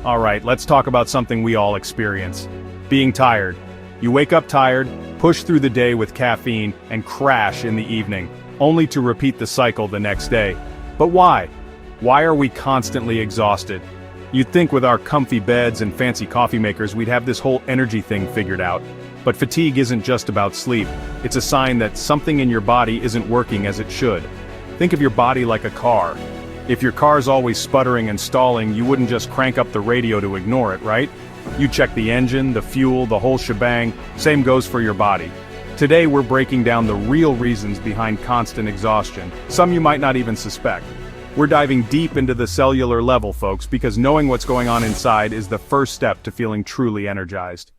Alright, let's talk about something we all experience. Being tired. You wake up tired, push through the day with caffeine, and crash in the evening, only to repeat the cycle the next day. But why? Why are we constantly exhausted? You'd think with our comfy beds and fancy coffee makers we'd have this whole energy thing figured out. But fatigue isn't just about sleep. It's a sign that something in your body isn't working as it should. Think of your body like a car. If your car's always sputtering and stalling, you wouldn't just crank up the radio to ignore it, right? You check the engine, the fuel, the whole shebang. Same goes for your body. Today we're breaking down the real reasons behind constant exhaustion, some you might not even suspect. We're diving deep into the cellular level, folks, because knowing what's going on inside is the first step to feeling truly energized.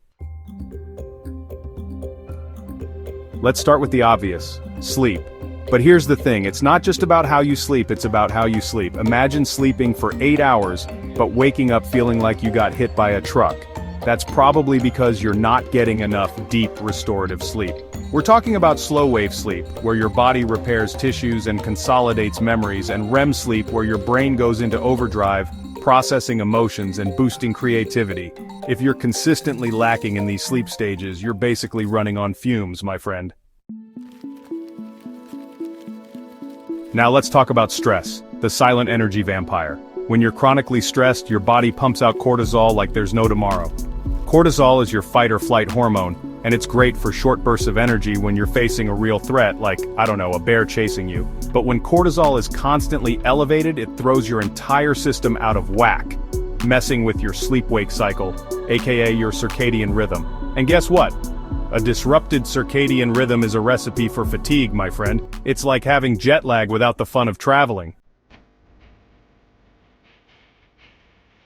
Let's start with the obvious: sleep. But here's the thing, it's not just about how you sleep, it's about how you sleep. Imagine sleeping for 8 hours, but waking up feeling like you got hit by a truck. That's probably because you're not getting enough deep restorative sleep. We're talking about slow-wave sleep, where your body repairs tissues and consolidates memories, and REM sleep, where your brain goes into overdrive, processing emotions and boosting creativity. If you're consistently lacking in these sleep stages, you're basically running on fumes, my friend. Now let's talk about stress, the silent energy vampire. When you're chronically stressed, your body pumps out cortisol like there's no tomorrow. Cortisol is your fight or flight hormone, and it's great for short bursts of energy when you're facing a real threat like, I don't know, a bear chasing you. But when cortisol is constantly elevated, it throws your entire system out of whack, messing with your sleep-wake cycle, aka your circadian rhythm. And guess what? A disrupted circadian rhythm is a recipe for fatigue, my friend. It's like having jet lag without the fun of traveling.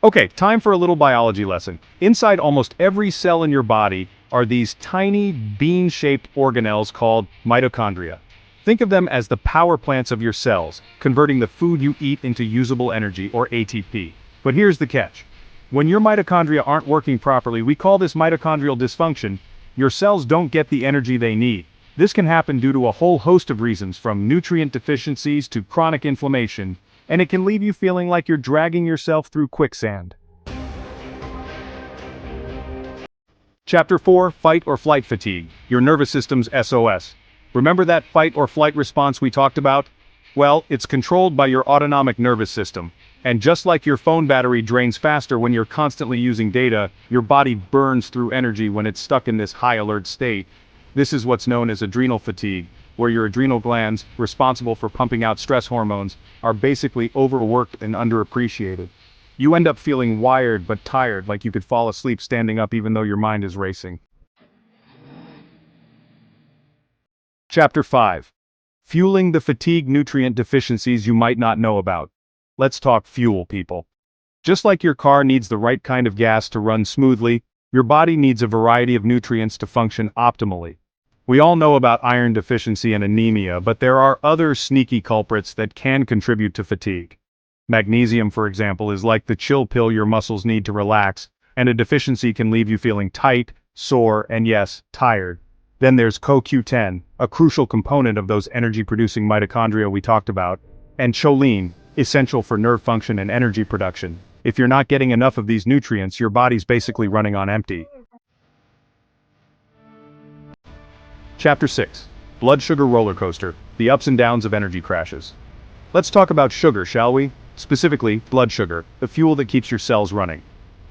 Okay, time for a little biology lesson. Inside almost every cell in your body are these tiny bean-shaped organelles called mitochondria. Think of them as the power plants of your cells, converting the food you eat into usable energy, or ATP. But here's the catch. When your mitochondria aren't working properly, we call this mitochondrial dysfunction. Your cells don't get the energy they need. This can happen due to a whole host of reasons, from nutrient deficiencies to chronic inflammation, and it can leave you feeling like you're dragging yourself through quicksand. Chapter 4, Fight or Flight Fatigue, your nervous system's SOS. Remember that fight or flight response we talked about? Well, it's controlled by your autonomic nervous system. And just like your phone battery drains faster when you're constantly using data, your body burns through energy when it's stuck in this high alert state. This is what's known as adrenal fatigue, where your adrenal glands, responsible for pumping out stress hormones, are basically overworked and underappreciated. You end up feeling wired but tired, like you could fall asleep standing up even though your mind is racing. Chapter 5. Fueling the fatigue nutrient deficiencies you might not know about. Let's talk fuel, people. Just like your car needs the right kind of gas to run smoothly, your body needs a variety of nutrients to function optimally. We all know about iron deficiency and anemia, but there are other sneaky culprits that can contribute to fatigue. Magnesium, for example, is like the chill pill your muscles need to relax, and a deficiency can leave you feeling tight, sore, and yes, tired. Then there's CoQ10, a crucial component of those energy-producing mitochondria we talked about, and choline, essential for nerve function and energy production. If you're not getting enough of these nutrients, your body's basically running on empty. Chapter 6. Blood sugar roller coaster, the ups and downs of energy crashes. Let's talk about sugar, shall we? Specifically, blood sugar, the fuel that keeps your cells running.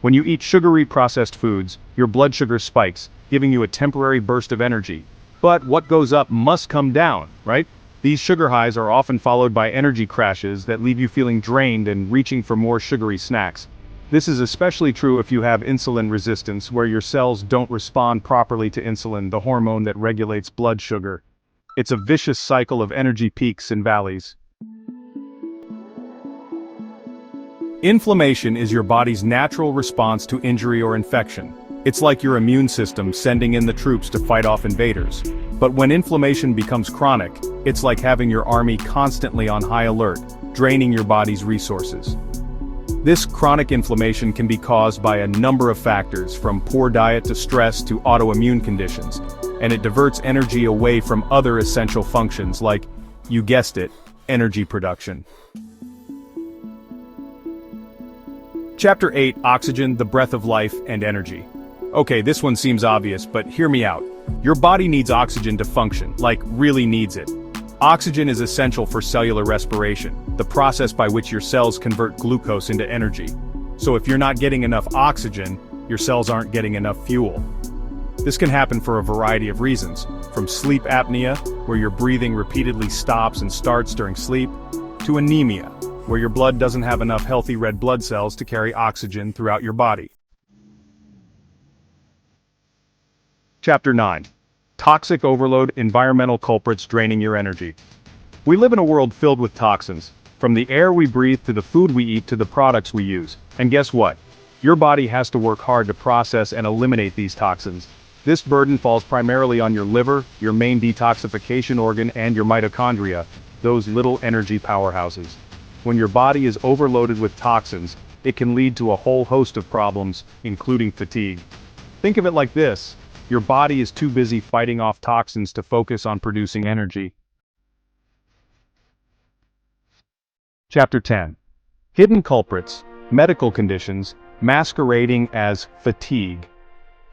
When you eat sugary processed foods, your blood sugar spikes, giving you a temporary burst of energy. But what goes up must come down, right? These sugar highs are often followed by energy crashes that leave you feeling drained and reaching for more sugary snacks. This is especially true if you have insulin resistance, where your cells don't respond properly to insulin, the hormone that regulates blood sugar. It's a vicious cycle of energy peaks and valleys. Inflammation is your body's natural response to injury or infection. It's like your immune system sending in the troops to fight off invaders. But when inflammation becomes chronic, it's like having your army constantly on high alert, draining your body's resources. This chronic inflammation can be caused by a number of factors, from poor diet to stress to autoimmune conditions, and it diverts energy away from other essential functions like, you guessed it, energy production. Chapter 8, Oxygen, the Breath of Life and Energy. Okay, this one seems obvious, but hear me out. Your body needs oxygen to function, like really needs it. Oxygen is essential for cellular respiration, the process by which your cells convert glucose into energy. So if you're not getting enough oxygen, your cells aren't getting enough fuel. This can happen for a variety of reasons, from sleep apnea, where your breathing repeatedly stops and starts during sleep, to anemia, where your blood doesn't have enough healthy red blood cells to carry oxygen throughout your body. Chapter 9. Toxic overload, environmental culprits draining your energy. We live in a world filled with toxins, from the air we breathe to the food we eat to the products we use. And guess what? Your body has to work hard to process and eliminate these toxins. This burden falls primarily on your liver, your main detoxification organ, and your mitochondria, those little energy powerhouses. When your body is overloaded with toxins, it can lead to a whole host of problems, including fatigue. Think of it like this: your body is too busy fighting off toxins to focus on producing energy. Chapter 10. Hidden culprits, medical conditions, masquerading as fatigue.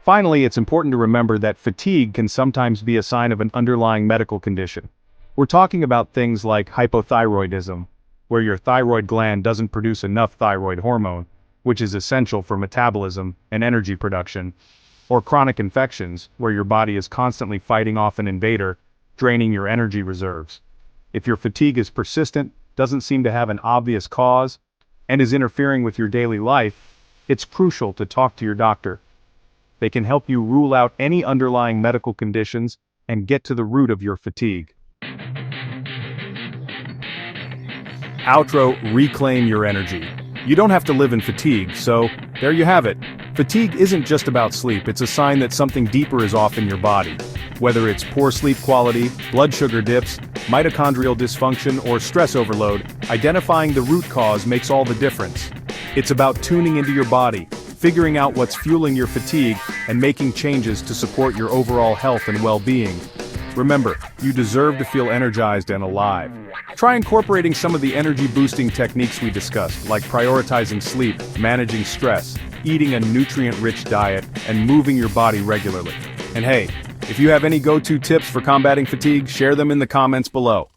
Finally, it's important to remember that fatigue can sometimes be a sign of an underlying medical condition. We're talking about things like hypothyroidism, where your thyroid gland doesn't produce enough thyroid hormone, which is essential for metabolism and energy production, or chronic infections, where your body is constantly fighting off an invader, draining your energy reserves. If your fatigue is persistent, doesn't seem to have an obvious cause, and is interfering with your daily life, it's crucial to talk to your doctor. They can help you rule out any underlying medical conditions and get to the root of your fatigue. Outro, reclaim your energy. You don't have to live in fatigue, so there you have it. Fatigue isn't just about sleep, it's a sign that something deeper is off in your body. Whether it's poor sleep quality, blood sugar dips, mitochondrial dysfunction, or stress overload, identifying the root cause makes all the difference. It's about tuning into your body, figuring out what's fueling your fatigue, and making changes to support your overall health and well-being. Remember, you deserve to feel energized and alive. Try incorporating some of the energy-boosting techniques we discussed, like prioritizing sleep, managing stress, eating a nutrient-rich diet, and moving your body regularly. And hey, if you have any go-to tips for combating fatigue, share them in the comments below.